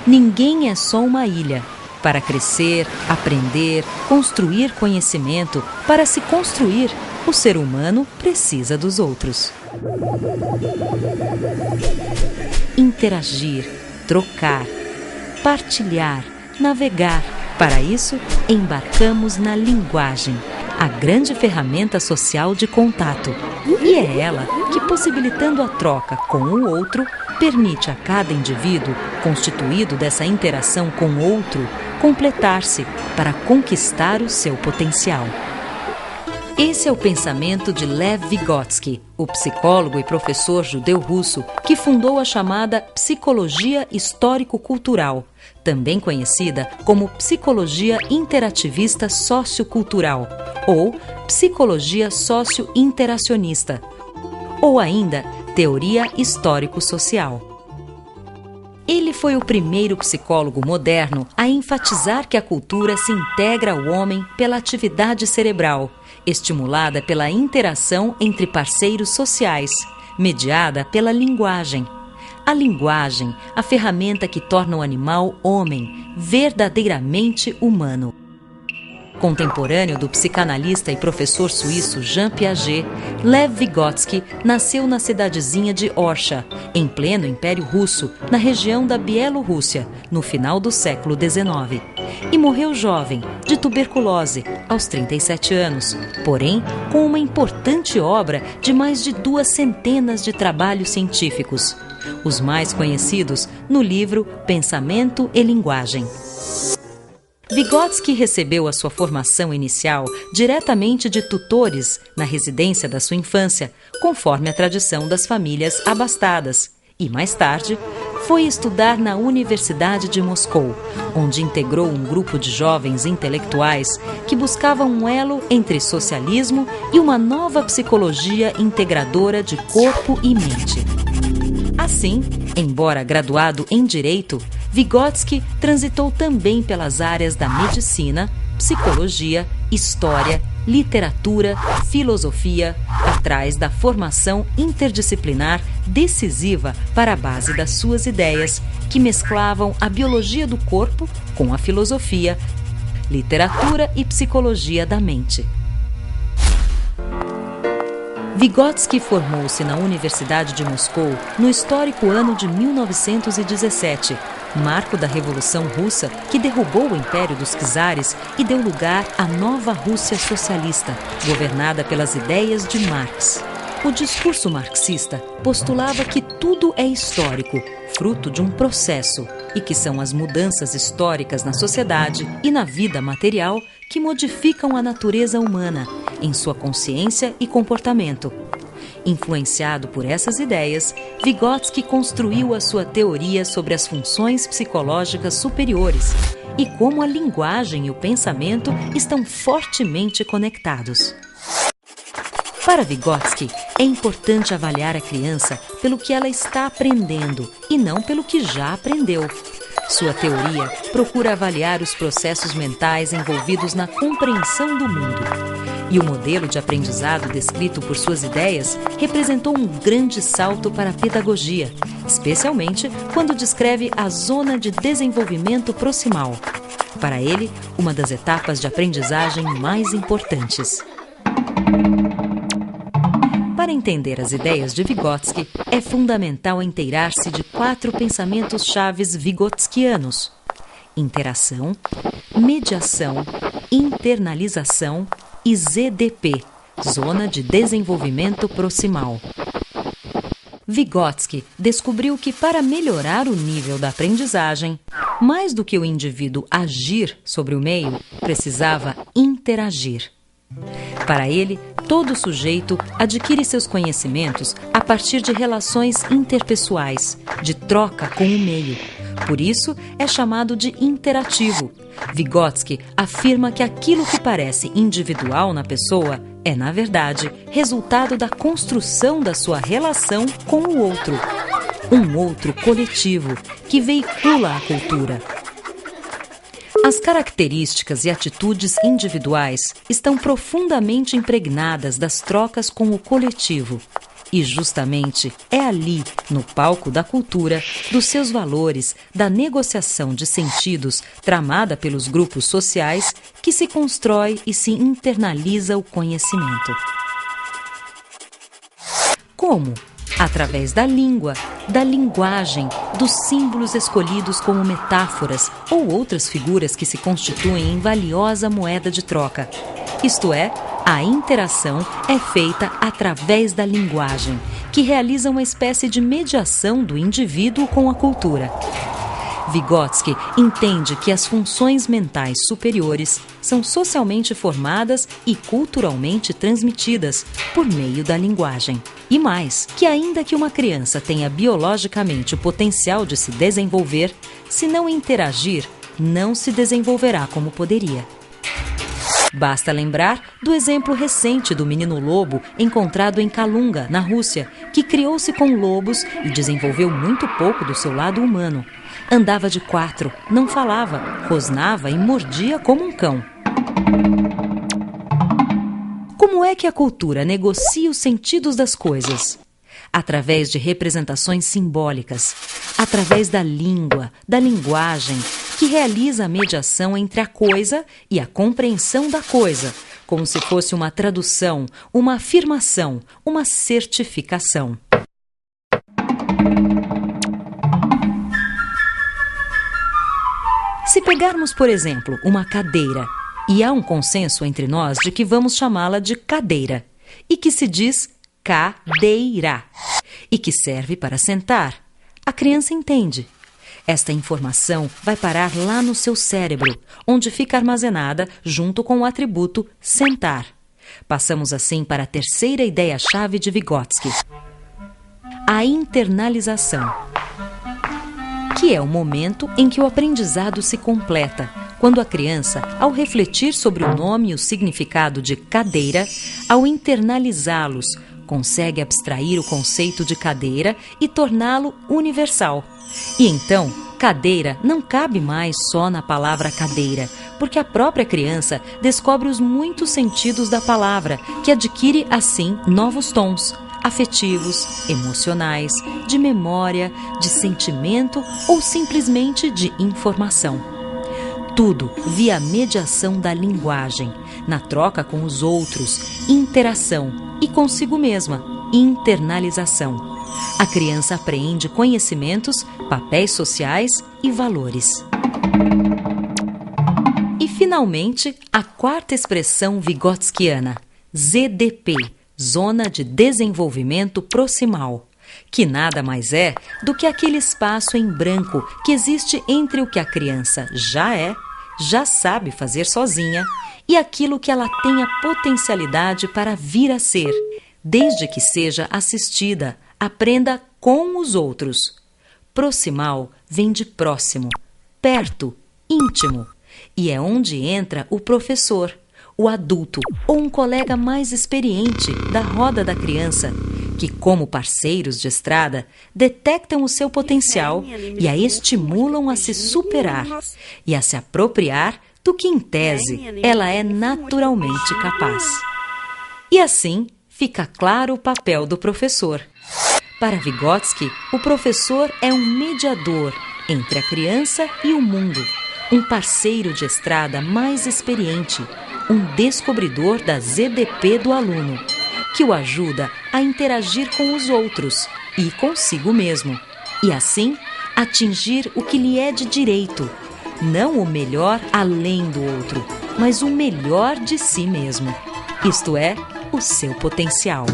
ninguém é só uma ilha. Para crescer, aprender, construir conhecimento, para se construir, o ser humano precisa dos outros. Interagir, trocar, partilhar, navegar. Para isso, embarcamos na linguagem, a grande ferramenta social de contato. E é ela que, possibilitando a troca com o outro, permite a cada indivíduo, constituído dessa interação com o outro, completar-se para conquistar o seu potencial. Esse é o pensamento de Lev Vygotsky, o psicólogo e professor judeu-russo que fundou a chamada psicologia histórico-cultural, também conhecida como psicologia interativista sociocultural ou psicologia socio-interacionista, ou ainda teoria histórico-social. Ele foi o primeiro psicólogo moderno a enfatizar que a cultura se integra ao homem pela atividade cerebral, estimulada pela interação entre parceiros sociais, mediada pela linguagem. A linguagem, a ferramenta que torna o animal homem, verdadeiramente humano. Contemporâneo do psicanalista e professor suíço Jean Piaget, Lev Vygotsky nasceu na cidadezinha de Orsha, em pleno Império Russo, na região da Bielorrússia, no final do século XIX. E morreu jovem, de tuberculose, aos 37 anos, porém com uma importante obra de mais de 200 de trabalhos científicos. Os mais conhecidos no livro Pensamento e Linguagem. Vygotsky recebeu a sua formação inicial diretamente de tutores na residência da sua infância, conforme a tradição das famílias abastadas, e mais tarde foi estudar na Universidade de Moscou, onde integrou um grupo de jovens intelectuais que buscavam um elo entre socialismo e uma nova psicologia integradora de corpo e mente. Assim, embora graduado em Direito, Vygotsky transitou também pelas áreas da medicina, psicologia, história, literatura, filosofia, atrás da formação interdisciplinar decisiva para a base das suas ideias, que mesclavam a biologia do corpo com a filosofia, literatura e psicologia da mente. Vygotsky formou-se na Universidade de Moscou no histórico ano de 1917, marco da Revolução Russa que derrubou o Império dos Czares e deu lugar à nova Rússia socialista, governada pelas ideias de Marx. O discurso marxista postulava que tudo é histórico, fruto de um processo, e que são as mudanças históricas na sociedade e na vida material que modificam a natureza humana, em sua consciência e comportamento. Influenciado por essas ideias, Vygotsky construiu a sua teoria sobre as funções psicológicas superiores e como a linguagem e o pensamento estão fortemente conectados. Para Vygotsky, é importante avaliar a criança pelo que ela está aprendendo e não pelo que já aprendeu. Sua teoria procura avaliar os processos mentais envolvidos na compreensão do mundo. E o modelo de aprendizado descrito por suas ideias representou um grande salto para a pedagogia, especialmente quando descreve a zona de desenvolvimento proximal. Para ele, uma das etapas de aprendizagem mais importantes. Para entender as ideias de Vygotsky, é fundamental inteirar-se de 4 pensamentos chaves vygotskianos: interação, mediação, internalização e ZDP, Zona de Desenvolvimento Proximal. Vygotsky descobriu que para melhorar o nível da aprendizagem, mais do que o indivíduo agir sobre o meio, precisava interagir. Para ele, todo sujeito adquire seus conhecimentos a partir de relações interpessoais, de troca com o meio. Por isso, é chamado de interativo. Vygotsky afirma que aquilo que parece individual na pessoa é, na verdade, resultado da construção da sua relação com o outro. Um outro coletivo que veicula a cultura. As características e atitudes individuais estão profundamente impregnadas das trocas com o coletivo. E justamente é ali, no palco da cultura, dos seus valores, da negociação de sentidos tramada pelos grupos sociais, que se constrói e se internaliza o conhecimento. Como? Através da língua, da linguagem, dos símbolos escolhidos como metáforas ou outras figuras que se constituem em valiosa moeda de troca. Isto é, a interação é feita através da linguagem, que realiza uma espécie de mediação do indivíduo com a cultura. Vygotsky entende que as funções mentais superiores são socialmente formadas e culturalmente transmitidas por meio da linguagem. E mais, que ainda que uma criança tenha biologicamente o potencial de se desenvolver, se não interagir, não se desenvolverá como poderia. Basta lembrar do exemplo recente do menino lobo encontrado em Kalunga, na Rússia, que criou-se com lobos e desenvolveu muito pouco do seu lado humano. Andava de 4, não falava, rosnava e mordia como um cão. Como é que a cultura negocia os sentidos das coisas? Através de representações simbólicas, através da língua, da linguagem, que realiza a mediação entre a coisa e a compreensão da coisa, como se fosse uma tradução, uma afirmação, uma certificação. Se pegarmos, por exemplo, uma cadeira, e há um consenso entre nós de que vamos chamá-la de cadeira, e que se diz cadeira, e que serve para sentar, a criança entende. Esta informação vai parar lá no seu cérebro, onde fica armazenada junto com o atributo sentar. Passamos assim para a terceira ideia-chave de Vygotsky, a internalização, que é o momento em que o aprendizado se completa, quando a criança, ao refletir sobre o nome e o significado de cadeira, ao internalizá-los, consegue abstrair o conceito de cadeira e torná-lo universal. E então, cadeira não cabe mais só na palavra cadeira, porque a própria criança descobre os muitos sentidos da palavra, que adquire, assim, novos tons afetivos, emocionais, de memória, de sentimento ou simplesmente de informação. Tudo via a mediação da linguagem, na troca com os outros, interação, e consigo mesma, internalização. A criança apreende conhecimentos, papéis sociais e valores. E, finalmente, a quarta expressão vygotskiana, ZDP, Zona de Desenvolvimento Proximal, que nada mais é do que aquele espaço em branco que existe entre o que a criança já sabe fazer sozinha, e aquilo que ela tem a potencialidade para vir a ser, desde que seja assistida, aprenda com os outros. Proximal vem de próximo, perto, íntimo, e é onde entra o professor, o adulto ou um colega mais experiente da roda da criança, que, como parceiros de estrada, detectam o seu potencial e a estimulam a se superar e a se apropriar do que, em tese, ela é naturalmente capaz. E assim fica claro o papel do professor. Para Vygotsky, o professor é um mediador entre a criança e o mundo, um parceiro de estrada mais experiente, um descobridor da ZDP do aluno, que o ajuda a interagir com os outros e consigo mesmo, e assim atingir o que lhe é de direito, não o melhor além do outro, mas o melhor de si mesmo, isto é, o seu potencial.